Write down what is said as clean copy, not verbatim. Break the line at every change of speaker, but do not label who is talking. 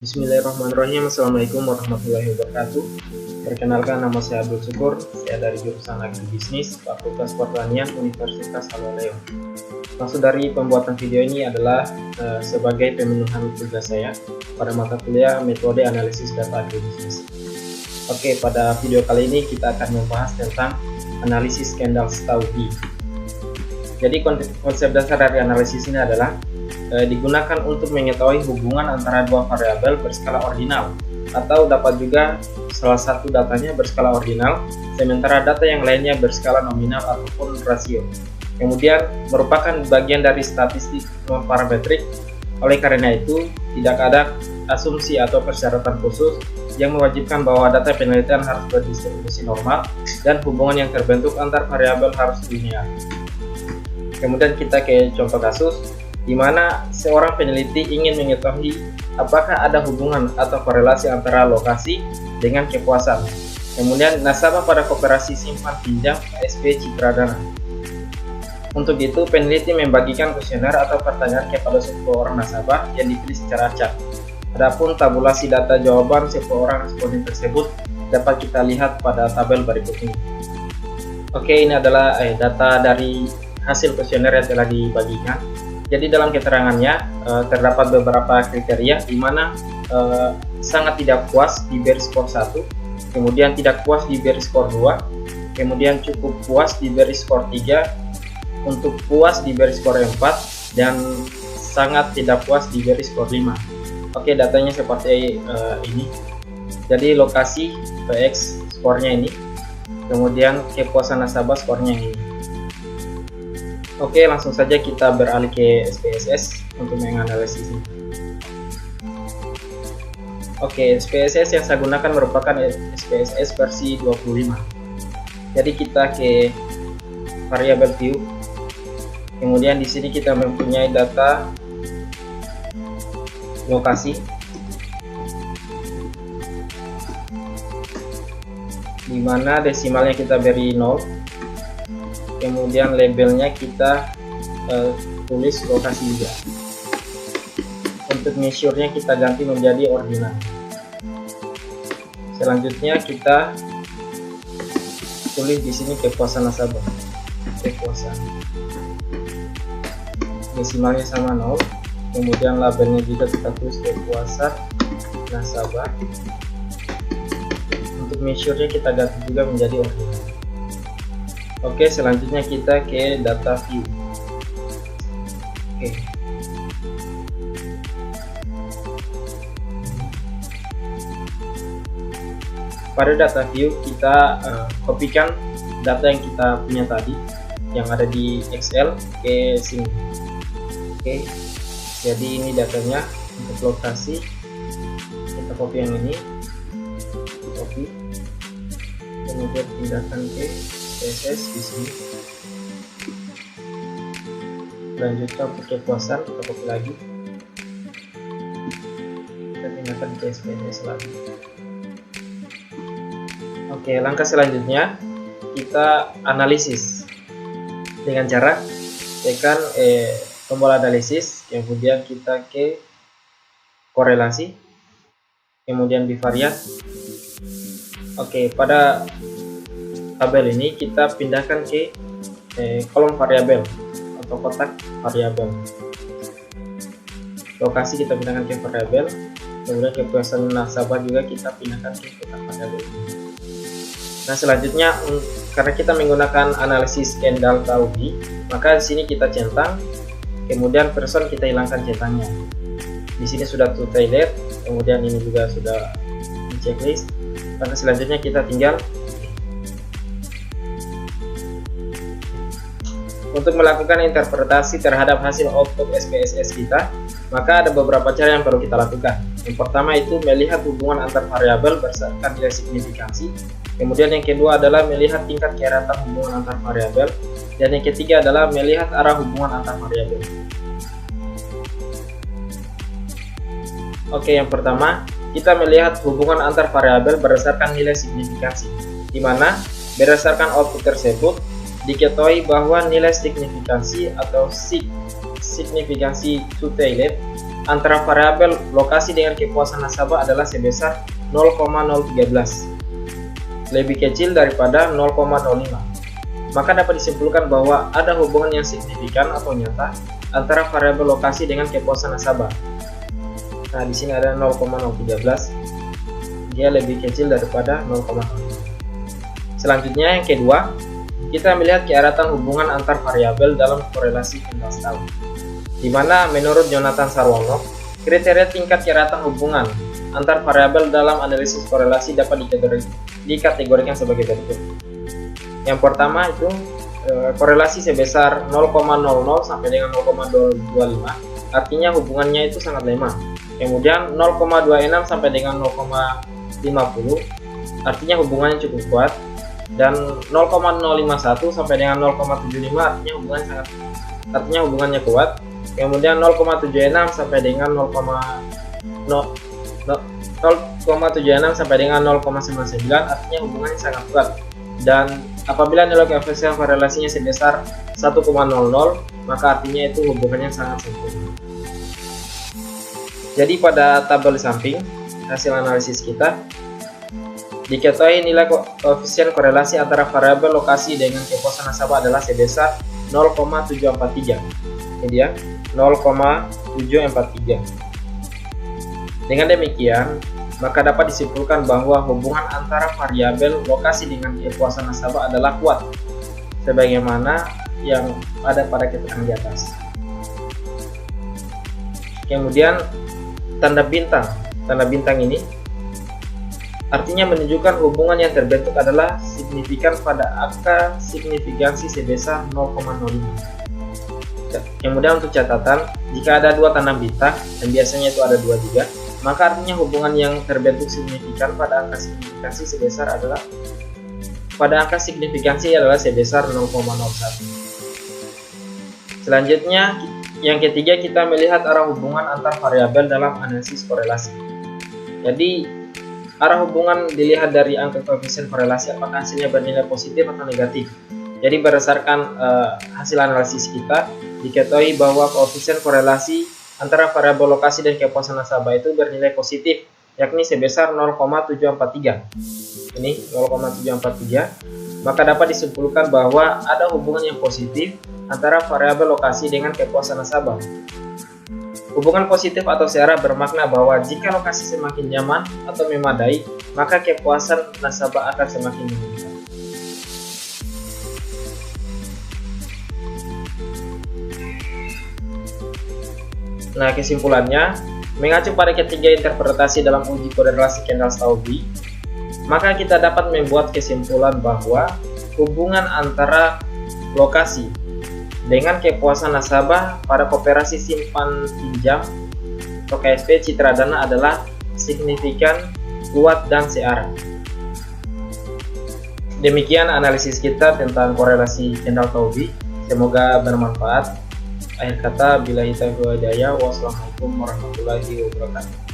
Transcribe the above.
Bismillahirrahmanirrahim. Assalamualaikum warahmatullahi wabarakatuh. Perkenalkan, nama saya Abdul Syukur. Saya dari jurusan Agribisnis Fakultas Pertanian Universitas Halmahera. Maksud dari pembuatan video ini adalah sebagai pemenuhan tugas saya pada mata kuliah metode analisis data agribisnis. Oke, pada video kali ini kita akan membahas tentang analisis Kendall-Stauby. Jadi konsep dasar dari analisis ini adalah digunakan untuk mengetahui hubungan antara dua variabel berskala ordinal, atau dapat juga salah satu datanya berskala ordinal, sementara data yang lainnya berskala nominal ataupun rasio. Kemudian merupakan bagian dari statistik non-parametrik. Oleh karena itu, tidak ada asumsi atau persyaratan khusus yang mewajibkan bahwa data penelitian harus berdistribusi normal dan hubungan yang terbentuk antar variabel harus linear. Kemudian kita ke contoh kasus di mana seorang peneliti ingin mengetahui apakah ada hubungan atau korelasi antara lokasi dengan kepuasan. Kemudian nasabah pada koperasi simpan pinjam KSP Citradana. Untuk itu, peneliti membagikan kuesioner atau pertanyaan kepada 10 orang nasabah yang dipilih secara acak. Adapun tabulasi data jawaban 10 orang responden tersebut dapat kita lihat pada tabel berikut ini. Oke, ini adalah data dari hasil kuesioner yang telah dibagikan. Jadi dalam keterangannya terdapat beberapa kriteria di mana sangat tidak puas diberi skor 1, kemudian tidak puas diberi skor 2, kemudian cukup puas diberi skor 3, untuk puas diberi skor 4, dan sangat tidak puas diberi skor 5. Oke, datanya seperti ini. Jadi lokasi PX skornya ini, kemudian kepuasan nasabah skornya ini. Oke, langsung saja kita beralih ke SPSS untuk menganalisis ini. Oke, SPSS yang saya gunakan merupakan SPSS versi 25. Jadi kita ke variable view. Kemudian di sini kita mempunyai data lokasi, di mana desimalnya kita beri 0. Kemudian labelnya kita tulis lokasi juga. Untuk measure-nya kita ganti menjadi ordinal. Selanjutnya kita tulis di sini kepuasan nasabah. Kepuasan. Desimalnya sama 0. Kemudian labelnya juga kita tulis kepuasan nasabah. Untuk measure-nya kita ganti juga menjadi ordinal. Oke, selanjutnya kita ke data view. Oke. Pada data view kita kopikan data yang kita punya tadi yang ada di Excel ke sini. Oke. Jadi ini datanya untuk lokasi. Kita copy yang ini. Copy. Kemudian pindahkan ke SPSS di sini. Lanjutkan untuk kepuasan, kita copy lagi. Kita pindahkan ke SPSS lagi. Oke, langkah selanjutnya kita analisis dengan cara tekan tombol analisis, kemudian kita ke korelasi, kemudian bivariat. Oke, pada tabel ini kita pindahkan ke kolom variabel atau kotak variabel. Lokasi kita pindahkan ke variabel, kemudian kepuasan nasabah juga kita pindahkan ke kotak variabel. Nah, selanjutnya karena kita menggunakan analisis Kendall-Stauby, maka di sini kita centang, kemudian person kita hilangkan centangnya. Di sini sudah to toilet, kemudian ini juga sudah di checklist. Maka selanjutnya kita tinggal untuk melakukan interpretasi terhadap hasil output SPSS kita, maka ada beberapa cara yang perlu kita lakukan. Yang pertama itu melihat hubungan antar variabel berdasarkan nilai signifikansi. Kemudian yang kedua adalah melihat tingkat keratan hubungan antar variabel. Dan yang ketiga adalah melihat arah hubungan antar variabel. Oke, yang pertama kita melihat hubungan antar variabel berdasarkan nilai signifikansi, di mana berdasarkan output tersebut diketahui bahwa nilai signifikansi atau signifikansi two-tailed antara variabel lokasi dengan kepuasan nasabah adalah sebesar 0,013, lebih kecil daripada 0,05. Maka dapat disimpulkan bahwa ada hubungan yang signifikan atau nyata antara variabel lokasi dengan kepuasan nasabah. Nah, di sini ada 0,013, dia lebih kecil daripada 0,05. Selanjutnya yang kedua, kita melihat keeratan hubungan antar variabel dalam korelasi Kendall Stau, di mana menurut Jonathan Sarwono, kriteria tingkat keeratan hubungan antar variabel dalam analisis korelasi dapat dikategorikan sebagai berikut. Yang pertama itu korelasi sebesar 0,00 sampai dengan 0,225, artinya hubungannya itu sangat lemah. Kemudian 0,26 sampai dengan 0,50, artinya hubungannya cukup kuat. Dan 0,051 sampai dengan 0,75, artinya hubungannya kuat. Kemudian 0,76 sampai dengan 0,76 sampai dengan 0,99, artinya hubungannya sangat kuat. Dan apabila nilai koefisien korelasinya sebesar 1,00, maka artinya itu hubungannya sangat sempurna. Jadi pada tabel di samping hasil analisis kita diketahui nilai koefisien korelasi antara variabel lokasi dengan kepuasan nasabah adalah sebesar 0,743. Ini dia 0,743. Dengan demikian, maka dapat disimpulkan bahwa hubungan antara variabel lokasi dengan kepuasan nasabah adalah kuat, sebagaimana yang ada pada keterangan di atas. Kemudian tanda bintang ini artinya menunjukkan hubungan yang terbentuk adalah signifikan pada angka signifikansi sebesar 0,05. Kemudian untuk catatan, jika ada dua tanda bintang, dan biasanya itu ada 2 juga, maka artinya hubungan yang terbentuk signifikan pada angka signifikansi sebesar 0,01. Selanjutnya, yang ketiga, kita melihat arah hubungan antar variabel dalam analisis korelasi. Jadi arah hubungan dilihat dari angka koefisien korelasi, apakah hasilnya bernilai positif atau negatif. Jadi berdasarkan hasil analisis kita, diketahui bahwa koefisien korelasi antara variabel lokasi dan kepuasan nasabah itu bernilai positif, yakni sebesar 0,743. Ini 0,743. Maka dapat disimpulkan bahwa ada hubungan yang positif antara variabel lokasi dengan kepuasan nasabah. Hubungan positif atau searah bermakna bahwa jika lokasi semakin nyaman atau memadai, maka kepuasan nasabah akan semakin meningkat. Nah, kesimpulannya, mengacu pada ketiga interpretasi dalam uji korelasi Kendall-Stauby, maka kita dapat membuat kesimpulan bahwa hubungan antara lokasi dengan kepuasan nasabah pada koperasi simpan pinjam atau KSP Citra Dana adalah signifikan, kuat, dan searah. Demikian analisis kita tentang korelasi Kendall-Stauby. Semoga bermanfaat. Akhir kata, billahi taufiq wal hidayah. Wassalamualaikum warahmatullahi wabarakatuh.